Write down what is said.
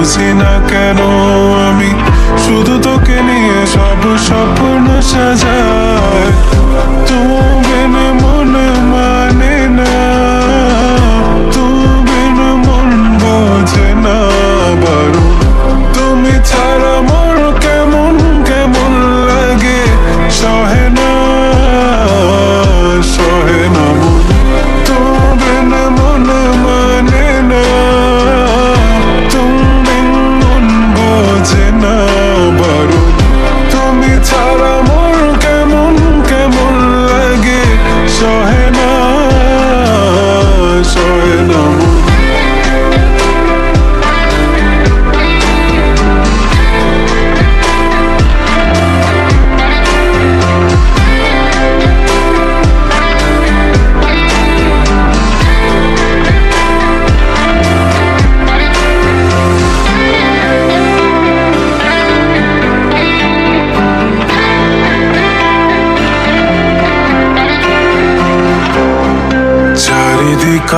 বুঝি না কেন আমি শুধু তোকে নিয়ে সব স্বপ্ন সাজাই। তুমি বিন মন মানে না, তুমি বিন মন বোঝে না বারো। তুমি ছাড়া মোর কেমন কেমন লাগে, সহে না সহে না মন। তুমি বিন মন মানে না, তুমি বিন মন বোঝে না বারো। তুমি ছাড়া মোর কেমন কেমন লাগে, সহে না সহে না মন। চারিদিক